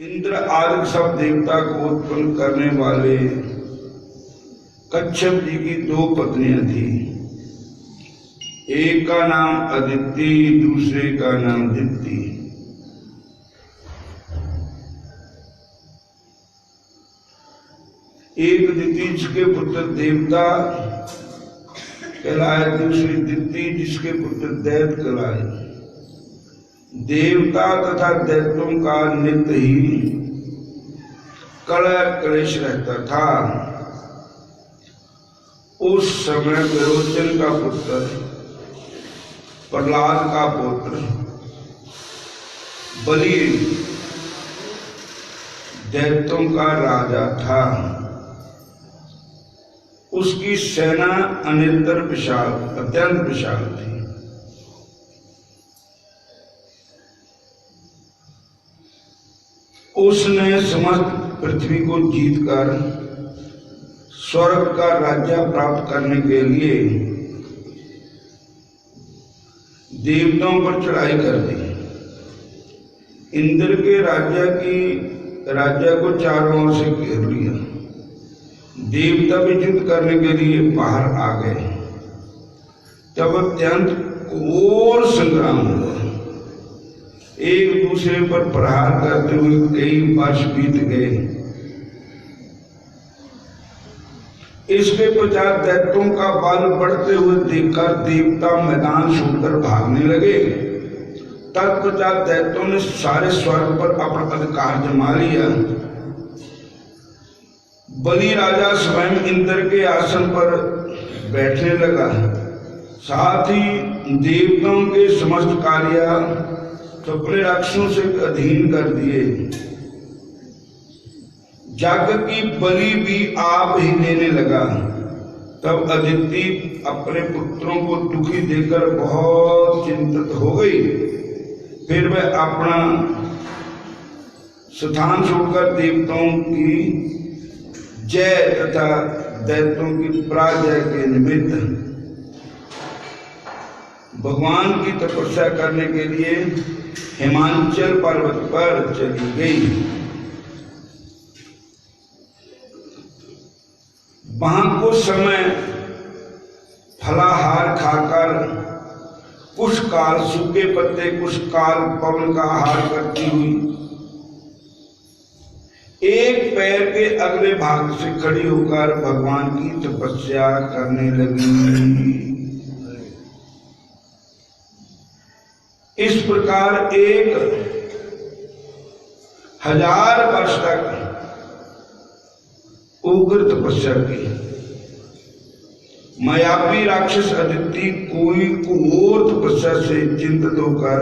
इंद्र आदि सब देवता को उत्पन्न करने वाले कच्छप जी की दो पत्नियां थी। एक का नाम अदिति, दूसरे का नाम दिति। एक दिति जिसके पुत्र देवता कहलाए, दूसरी दिति जिसके पुत्र दैत्य कहलाए। देवता तथा दैत्यों का नित्य ही कलह क्लेश रहता था। उस समय विरोचन का पुत्र, प्रहलाद का पुत्र बलि दैत्यों का राजा था। उसकी सेना अनितर विशाल, अत्यंत विशाल थी। उसने समस्त पृथ्वी को जीतकर स्वर्ग का राज्य प्राप्त करने के लिए देवताओं पर चढ़ाई कर दी। इंद्र के राज्य को चारों ओर से घेर लिया। देवता भी युद्ध करने के लिए बाहर आ गए। तब अत्यंत घोर संग्राम हुआ। एक दूसरे पर प्रहार करते हुए कई वर्ष बीत गए। इसके पश्चात दैत्यों का बल बढ़ते हुए देखकर देवता मैदान छोड़कर भागने लगे। तत्पश्चात दैत्यों ने सारे स्वर्ग पर अपना अधिकार जमा लिया। बलि राजा स्वयं इंद्र के आसन पर बैठने लगा। साथ ही देवताओं के समस्त कार्य अपने राक्षसों से अधीन कर दिए। यज्ञ की बलि भी आप ही देने लगा। तब अदिति अपने पुत्रों को दुखी देकर बहुत चिंतित हो गई। फिर वह अपना स्थान छोड़कर देवताओं की जय तथा दैत्यों की पराजय के निमित्त भगवान की तपस्या करने के लिए हिमाचल पर्वत पर चली गई। वहां कुछ समय फलाहार खाकर कुछ काल सूखे पत्ते, कुछ काल पवन का आहार करती हुई एक पैर के अगले भाग से खड़ी होकर भगवान की तपस्या करने लगी। इस प्रकार 1000 वर्ष तक उग्र तपस्या की। मायावी राक्षस अदिति कोई घोर तपस्या से चिंतित होकर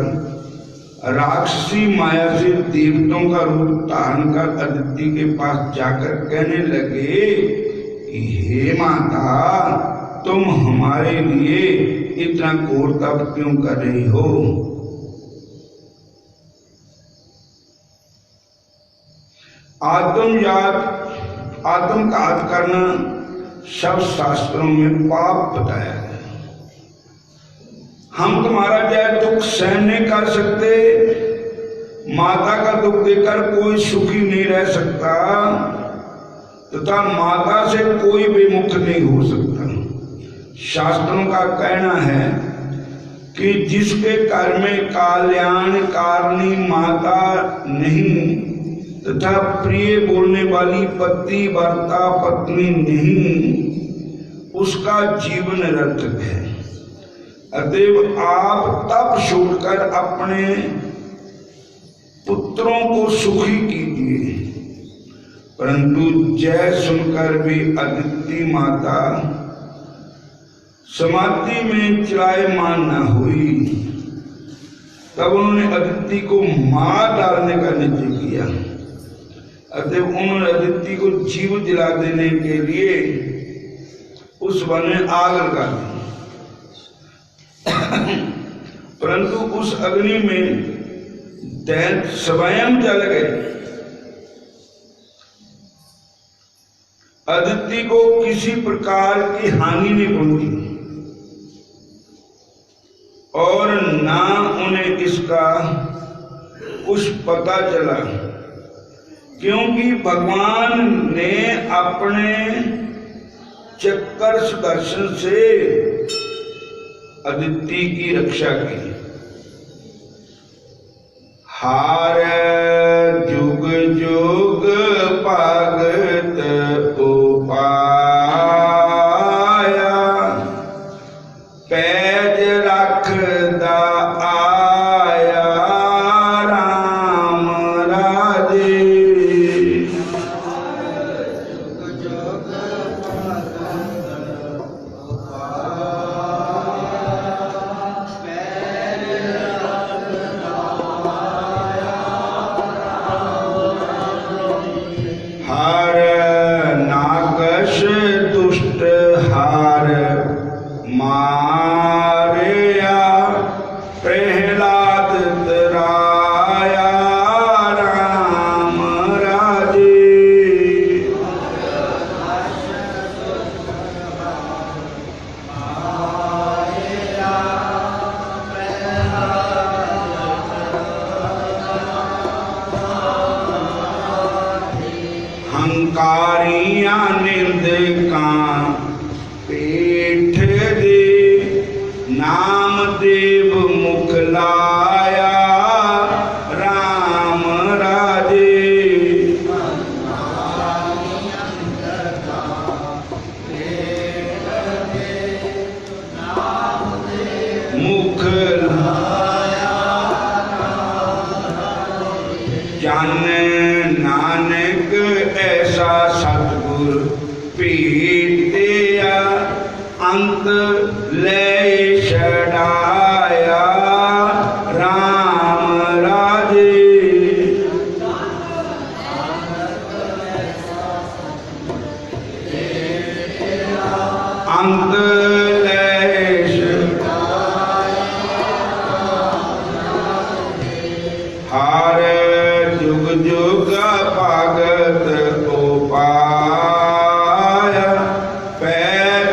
राक्षसी माया से देवताओं का रूप धारण कर अदिति के पास जाकर कहने लगे कि हे माता, तुम हमारे लिए इतना घोर तप क्यों कर रही हो? आत्मघात करना सब शास्त्रों में पाप बताया है। हम तुम्हारा जय दुख सहन नहीं कर सकते। माता का दुख देकर कोई सुखी नहीं रह सकता तथा माता से कोई विमुख नहीं हो सकता। शास्त्रों का कहना है कि जिसके घर में कल्याणकारिणी माता नहीं तथा प्रिय बोलने वाली पति वार्ता पत्नी नहीं, उसका जीवन निरर्थक है। अतएव आप तप छोड़कर अपने पुत्रों को सुखी कीजिए। परंतु जय सुनकर भी अदिति माता समाधि में चलायमान न हुई। तब उन्होंने अदिति को मार डालने का निश्चय किया। अतः उन्होंने अदिति को जीव जला देने के लिए उस वन में आग लगा दी। परंतु उस अग्नि में दैत्य स्वयं जल गए। अदिति को किसी प्रकार की हानि नहीं पहुंची और ना उन्हें इसका कुछ पता चला। क्योंकि भगवान ने अपने चक्कर सुदर्शन से अदिति की रक्षा की। हार जुग जुग भगत उपाया, पैज रखदा आया राम राजे। हार नागश दुष्ट हार मारया, प्रहलाद तराया राम राजे। हंकारियां निंदका पेठ दे, नामदेव मुख लाया राम राजे। मुख जाने नानक ऐसा सतगुर भेटिया, अंत ले छड़ाया राम राजे। अंत ले हार जुग जुग भगत उपाया, पैर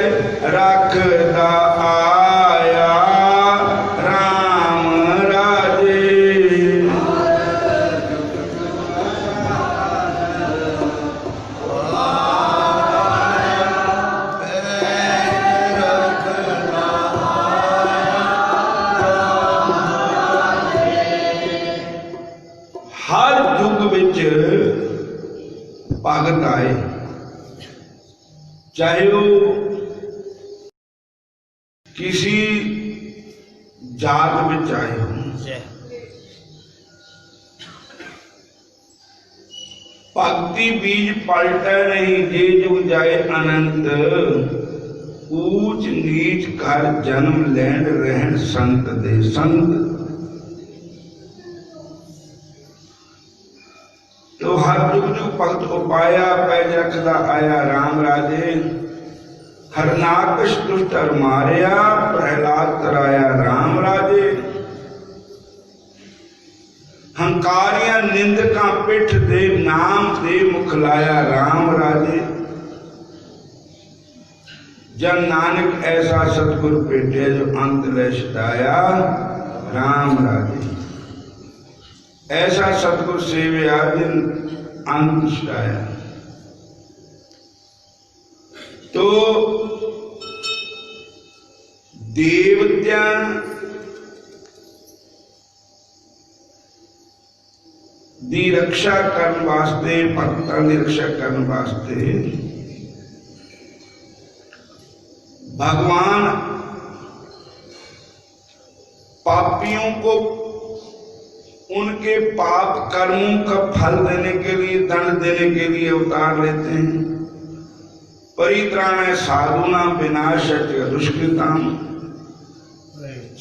रखदा आया राम राजे। हर युग विच भगत आए, चाहे वो किसी जात में आए हो। भक्ति बीज पलटे नहीं, जे जुग जाए अनंत। ऊंच नीच कर जन्म लैन रहन संत दे संत। तो हर जुग जुग भगत उपाया, पैज रखदा आया राम राजे। हरनाकश दुष्ट हर मारया, प्रहलाद तराया राम राजे। हंकारियां निंदका पिठ दे, नाम दे मुख लाया राम राजे। जन नानक ऐसा सतगुर भेटे, जो अंत ले छड़ाया राम राजे। ऐसा सतगुर सेवया जिन अंत छड़ाया। तो देवत्या दी रक्षा करने वास्ते, भक्तां दी रक्षा करने वास्ते भगवान पापियों को उनके पाप कर्मों का फल देने के लिए, दंड देने के लिए अवतार लेते हैं। परित्राणाय साधूनां विनाशाय दुष्कृताम्।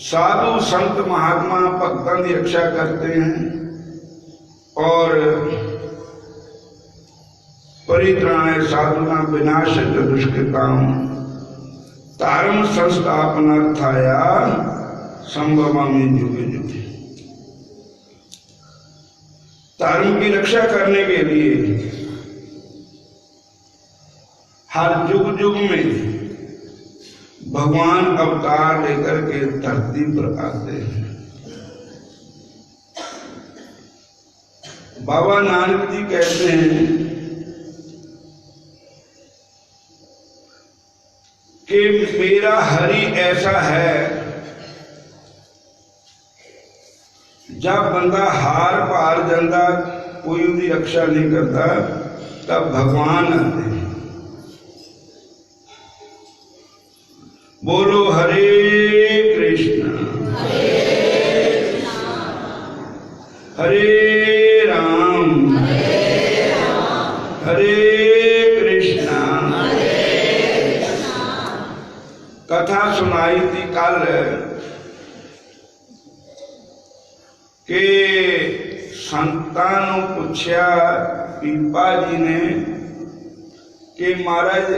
साधु संत महात्मा भक्तों की रक्षा करते हैं और परित्राणाय साधूनां विनाशाय दुष्कृताम्। धर्म संस्थापनार्थाया संभवामि युगे युगे। धर्म की रक्षा करने के लिए हर युग युग में भगवान अवतार लेकर के धरती पर आते हैं। बाबा नानक जी कहते हैं कि मेरा हरि ऐसा है, जब बंदा हार पार जाता, कोई उसकी रक्षा नहीं करता, तब भगवान आते हैं। बोलो हरे कृष्ण हरे राम हरे कृष्णा। कथा सुनाई थी कल के संतान पूछया पीपा जी ने कि महाराज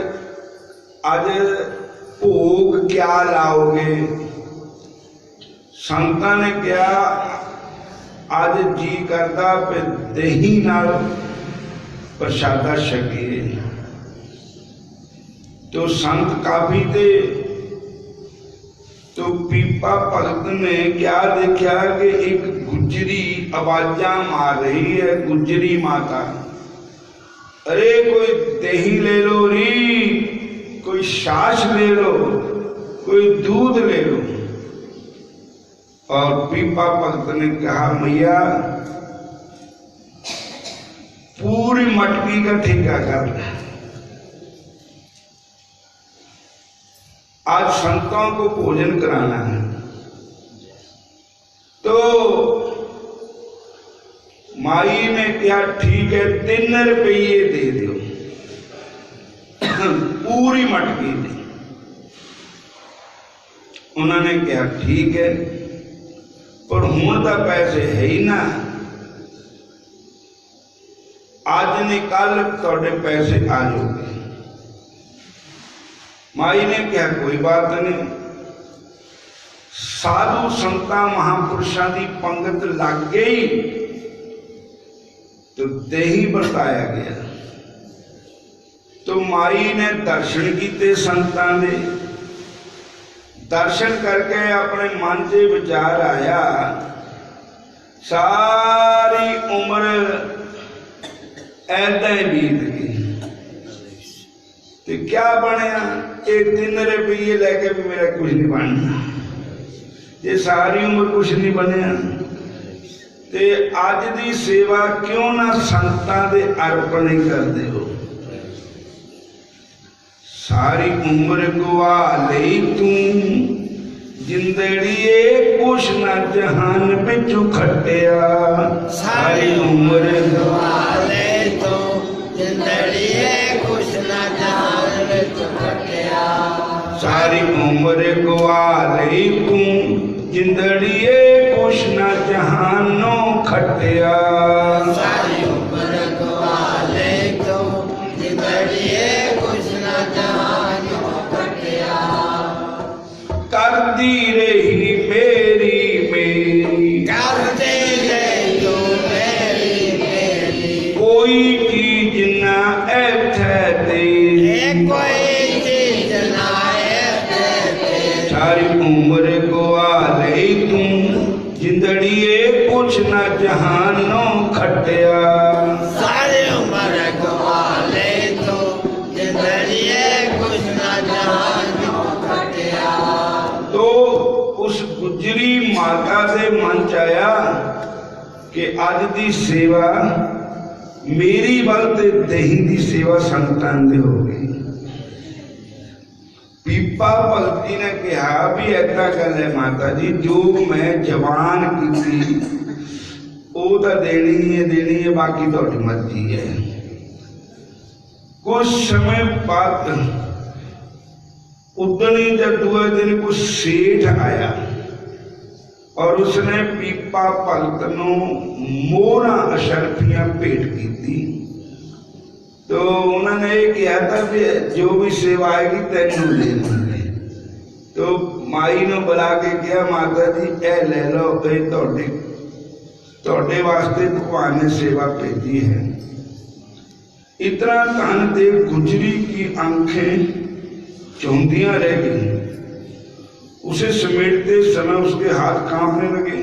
आज भोग क्या लाओगे? संतां ने क्या आज जी करता पे दही नाल प्रसादा छकीए। तो संत काफी थे, तो पीपा भगत ने क्या देखा कि एक गुजरी आवाजा मार रही है, गुजरी माता, अरे कोई दही ले लो री, कोई छाछ ले लो, कोई दूध ले लो। और पीपा भगत ने कहा मैया पूरी मटकी का ठेका कर, आज संतों को भोजन कराना है। तो माई ने क्या ठीक है 3 रुपये दे दो, पूरी मटकी दी। उन्होंने कहा ठीक है, पर हुण तो पैसे है ही ना, आज नहीं कल थोड़े पैसे आ जाओगे। माई ने कहा कोई बात नहीं। साधु संता महापुरुषों की पंगत लग गई तो दही बरताया गया। तो माई ने दर्शन किए संतां दे, दर्शन करके अपने मन से विचार आया सारी उम्र ऐदा ही बीत गई, तो क्या बनया? ये 3 रुपये लेके भी मेरा कुछ नहीं बनना, ये सारी उम्र कुछ नहीं बनया, ते अज दी सेवा क्यों ना संतां दे अर्पण ही कर दो। सारी उम्र गवा लई तू जिंदड़िए कुछ ना जहान बिचू खटिया। सारी उम्र गवा ले तू जिंदड़िए कुछ ना जहान बिचू खटिया। सारी उम्र गवा लई तू जिंदड़िए कुछ ना जहानो खटिया। सारी उम्र गवा ले तू जिंदड़िए कुछ ना जहानो खटिया। करदी रही मेरी मेरी, करदी रही तू मेरी मेरी, कोई चीज ना ऐथे तेरी, कोई चीज ना ऐथे तेरी। सारी उम्र गवा लई तू जिंदड़िए कुछ ना जहानो खटिया। सारी उम्र गवा ले तू जिंदड़िए कुछ ना जहानो खटिया। तो उस गुजरी माता से मन चाया कि अज दी सेवा मेरी वल ते दही दी सेवा संतां दे हो गई। पीपा भगत जी ने कहा भी ऐसा गल है माता जी, जो मैं जवान की वो तो देनी है, बाकी तो मर्जी है। कुछ समय बाद उदनी जब 2 दिन कुछ सेठ आया और उसने पीपा भगत नूं मोहरा अशरफियां भेंट की थी। तो उन्होंने ये कहा था कि जो भी सेवा आएगी तेनू ले लेंगे। तो माई ने बुला के कहा माता जी ए ले लो, तोड़े वास्ते भगवान ने सेवा भेजी है। इतना धन दे गुजरी की आंखें चौंधियां रह गई। उसे समेटते समय उसके हाथ कांपने लगे।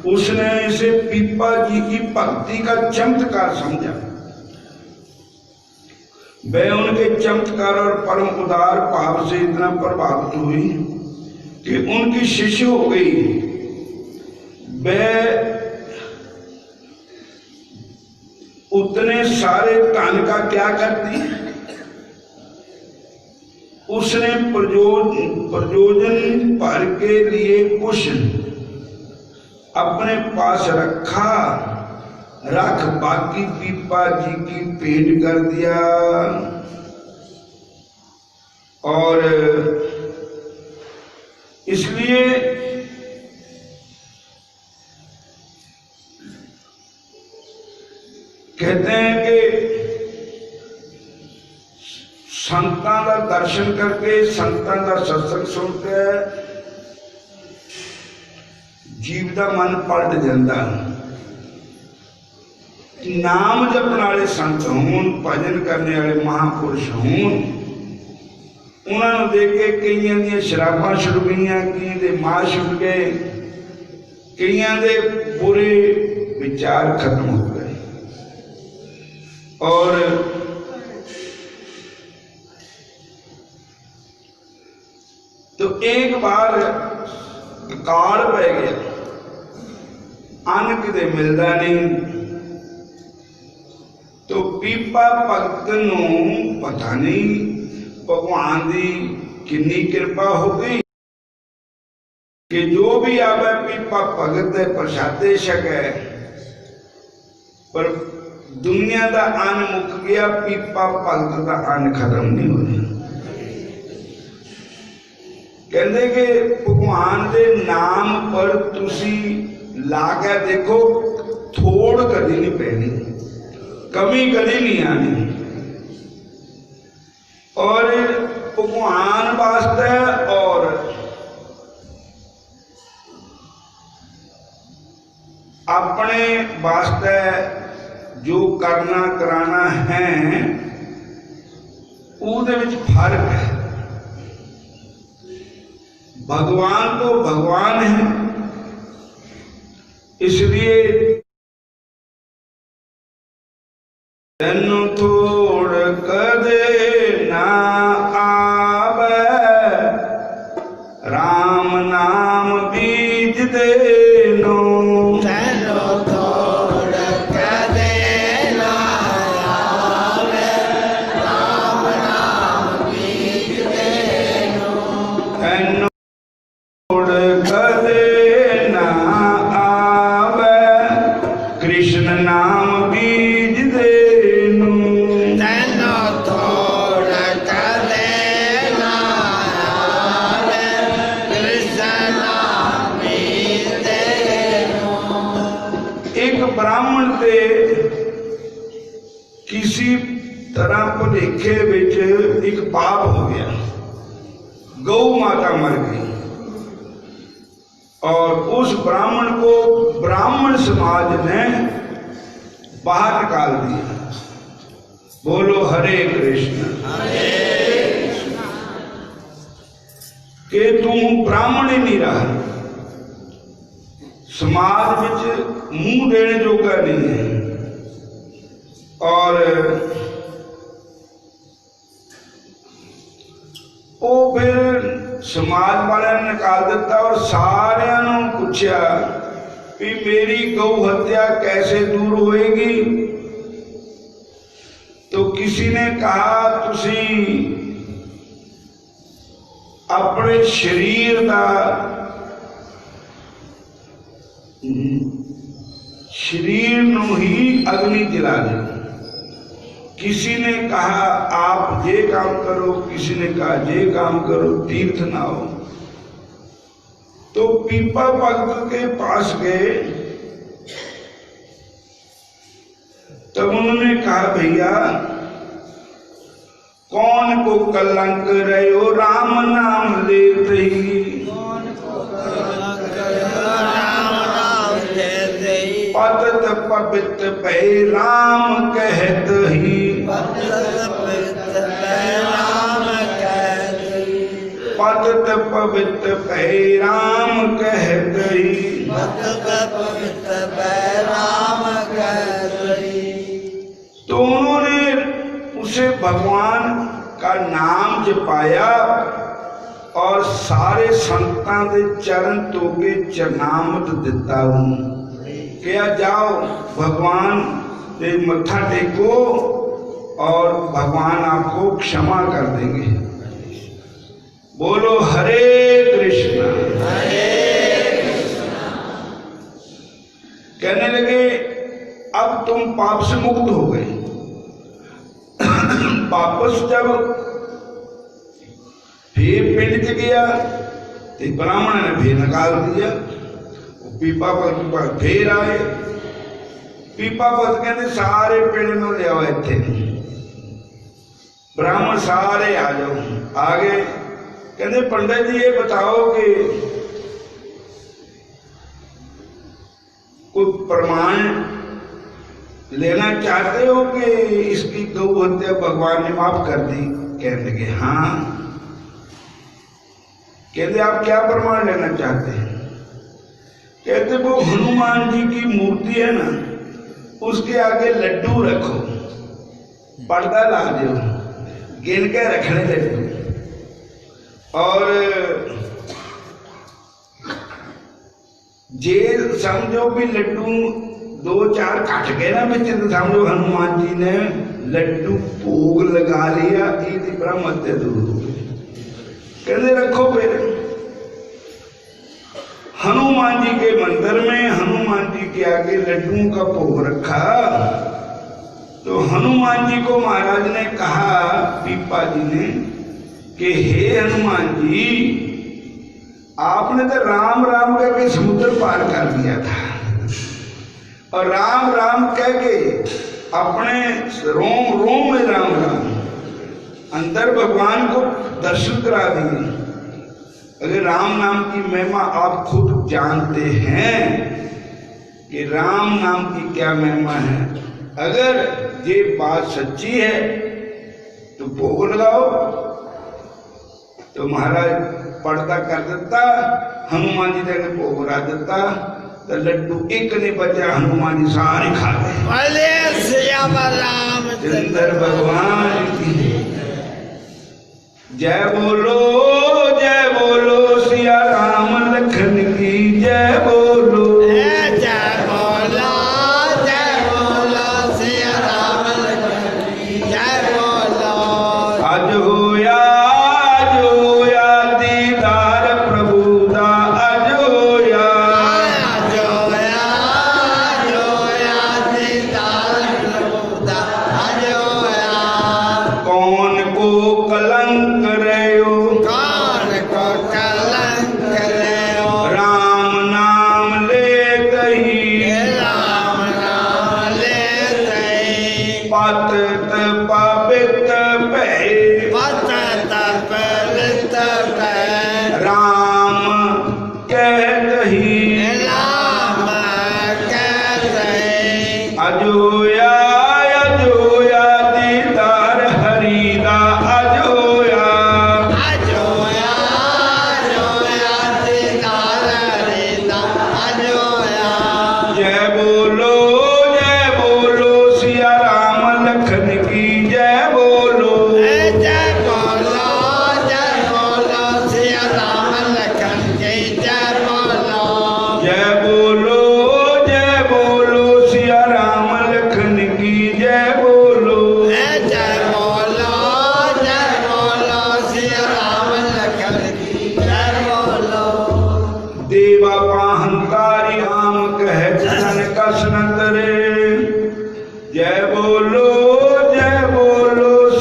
उसने इसे पीपा जी की भक्ति का चमत्कार समझा। वह उनके चमत्कार और परम उदार भाव से इतना प्रभावित हुई कि उनकी शिष्य हो गई। वह उतने सारे धन का क्या करती, उसने प्रयोजन भर के लिए कुछ अपने पास रख बाकी पीपा जी की भेंट कर दिया। और इसलिए कहते हैं कि संतां का दर्शन करके, संतां का सत्संग सुन के जीव का मन पलट जाता। नाम जपने वाले संत होन, भजन करने वाले महापुरुष होन, उन्होंने देख के कईयां दी शराबां छुट गई, कई दे मां छुट गए, कईयां दे बुरे विचार खत्म हो गए। और तो एक बार काल पै गया, अन्न किते मिलता नहीं। तो पीपा भगत नूं पता नहीं भगवान की कितनी कृपा हो गई कि जो भी आवे पीपा भगत दे प्रसादे छके, पर दुनिया का अन्न मुक गया, पीपा भगत का अन्न खत्म नहीं होया। कहते कि भगवान के नाम पर तुसी ला के देखो, थोड़ कभी नहीं पैनी, कमी कभी नहीं आनी। और भगवान वास्ते और अपने वास्ते जो करना कराना है, उहदे विच फर्क है। भगवान तो भगवान है, इसलिए तेनू थोड़ कदे ना आवे, राम नाम बीज देनो। तेनू थोड़ कदे ना आवे, राम नाम बीज देनो। तेनू थोड़ कदे ना आवे, कृष्ण नाम बीज देनो। तेनू थोड़ कदे ना आवे, कृष्ण नाम बीज देनो। एक ब्राह्मण से किसी तरह भुलेखे विच एक पाप हो गया, गौ माता मर गई और उस ब्राह्मण को ब्राह्मण समाज ने बाहर निकाल दिया। बोलो हरे कृष्ण। कि तू ब्राह्मण ही नहीं रहा, समाज में मुंह देने जोगा नहीं है। और वो फिर समाज वाले ने निकाल दिता और सारिया पूछा भी मेरी गौ हत्या कैसे दूर होएगी। तो किसी ने कहा तुसी अपने शरीर का शरीर नूं ही अग्नि जला दो। किसी ने कहा आप ये काम करो, किसी ने कहा ये काम करो, तीर्थ ना हो। तो पीपा भगत के पास गए, तब उन्होंने कहा भैया कौन को कलंक रहे हो राम नाम लेते ही। पतत पवित्र भय राम कहत ही। पतत पवित्र भय राम कहत ही। तो उन्होंने उसे भगवान का नाम जपाया और सारे संतां दे चरण तोके चरनामत दिता हूं क्या जाओ भगवान दे मत्था टेको और भगवान आपको क्षमा कर देंगे। बोलो हरे कृष्णा। कहने लगे अब तुम पाप से मुक्त हो गए। वापस जब फिर पिंड च गया तो ब्राह्मण ने फिर निकाल दिया। पीपा पर फिर आए। पीपा पत कहते सारे पिंड में ले आओ इत्थे। ब्राह्मण सारे आ जाओ। आ गए। कहते पंडित जी ये बताओ कि कोई प्रमाण लेना चाहते हो कि इसकी गौ हत्या भगवान ने माफ कर दी। कहने लगे हाँ। कहते आप क्या प्रमाण लेना चाहते हैं। कहते वो हनुमान जी की मूर्ति है ना उसके आगे लड्डू रखो पर्दा ला दो गिन के रखने लड्डू और जे समझो भी लड्डू दो चार कट गए ना बच्चे तो समझो हनुमान जी ने लड्डू भोग लगा लिया। ये ब्रह्म हत्या दूर हो गई। कहते रखो फिर हनुमान जी के मंदिर में हनुमान जी के आगे लड्डुओं का भोग रखा। तो हनुमान जी को महाराज ने कहा पीपा जी ने कि हे हनुमान जी आपने तो राम राम करके समुद्र पार कर दिया था और राम राम कह के अपने रोम रोम में राम राम अंदर भगवान को दर्शन करा दिए। अगर राम नाम की महिमा आप खुद जानते हैं कि राम नाम की क्या महिमा है। अगर ये बात सच्ची है तो भोग लगाओ। तो महाराज पर्दा कर देता। हनुमान जी ने भोग लगा देता तो लड्डू एक नहीं बचा। हनुमान जी सारे खा गए। चंद्र भगवान की जय बोलो सिया राम लखन की जय बोलो सिया राम लखन की जय बोलो। आज होया दीदार प्रभु दा आज होया दीदार प्रभु दा आज होया। कौन को कलंक रहो कौन को कलंक रहो राम नाम ले कही राम नाम ले पत पापित भय पत पवित भय राम कह कही राम कहते अजोया दीदार हरिदा अजोया दीदार हरिदा अजोया। जय बोलो सिया राम लखन की जय बोलो जय बोलो सिया राम लखन की जय बोलो। जय बोलो सिया राम लखन की जय बोलो जय बोलो सिया राम लखन की जय बोलो। देवा पाहंकारी आम कह जन कसनत रे। जय बोलो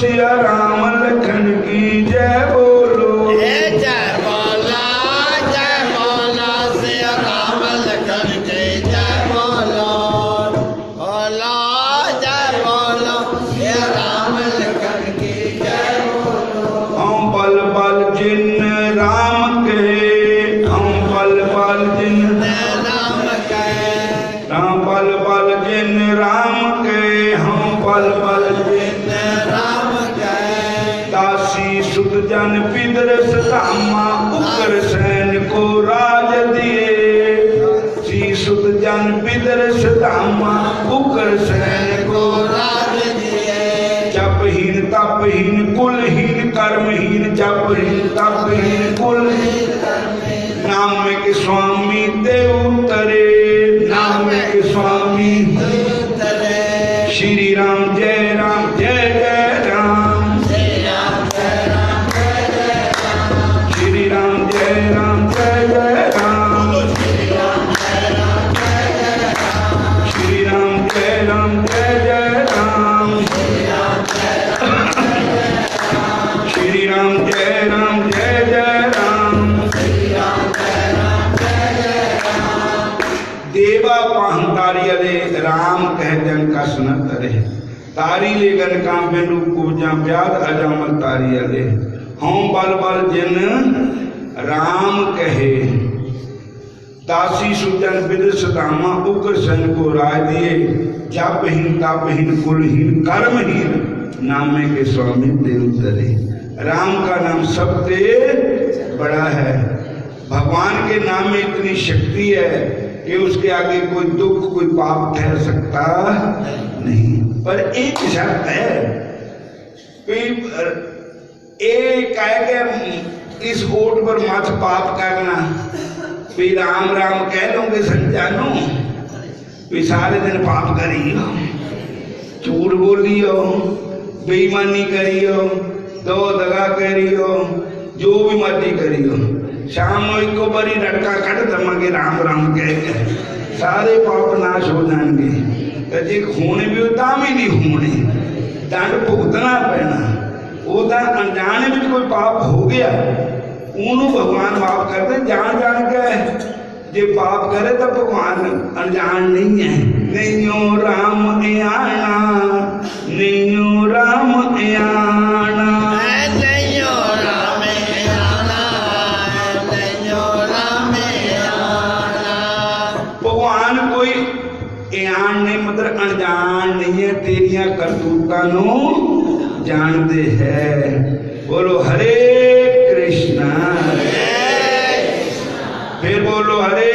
सिया राम लखन की जय बोलो जय बोलो सिया राम लखन की जय बोलो। जय बोलो सिया राम लखन की जय बोलो। हम पल जिन राम के हम पल जिन राम कहे राम पल जिन राम के हम पल जिन राम कहे दासी सुत जन पिदर सतामा उकर सैन को राज दिए। उग्रसेन को राज दिए जपहीन तपहीन कुलहीन कर्महीन जपहीन तपहीन कुलहीन नाम के स्वामी देव उतरे नाम के स्वामी उतरे श्री राम जय राम जय जय राम श्री राम जय राम जय जय राम श्री राम जय राम जय जय राम श्री राम जय राम जय जय राम श्री राम जय राम जय जय राम श्री राम जय राम जय जय राम श्री राम जय राम जय जय राम श्री राम जय राम जय जय राम देवा पाहन तारियले राम कह जन का सुन तरे तारी ले गन काम बेनु कुजा ब्याद अजामत तारियले हों बल बल जिन राम कहे दासी सुजन विद सदामा उग्रसेन को राय दिए जपहीन तपहीन कुलहीन कर्महीन नामे के स्वामी देव तरे राम का नाम सबसे बड़ा है भगवान के नाम में इतनी शक्ति है कि उसके आगे कोई दुख कोई पाप ठहर सकता नहीं। पर एक शर्त है कि एक के इस ओट पर मत पाप करना भी राम राम कह लोगे संजानो भी सारे दिन पाप करियो झूठ बोलियो बेईमानी करियो दो दगा करियो जो भी मर्जी करियो शाम को बड़ी लड़का कट दमागे राम राम कह के सारे पाप नाश हो जाएंगे तो जे खून भी होता भी नहीं होने दंड भुगतना पैना वो तो अनजाने में कोई पाप हो गया उन्होंने भगवान माफ करते जान जान के जे पाप करे तो भगवान अनजान नहीं है नहीं राम आना नहीं राम आना नैयो राम आना नैयो राम आना भगवान कोई ध्यान नहीं मतलब अनजान नहीं है तेरिया करतूतां नू जानते हैं बोलो हरे कृष्णा फिर बोलो हरे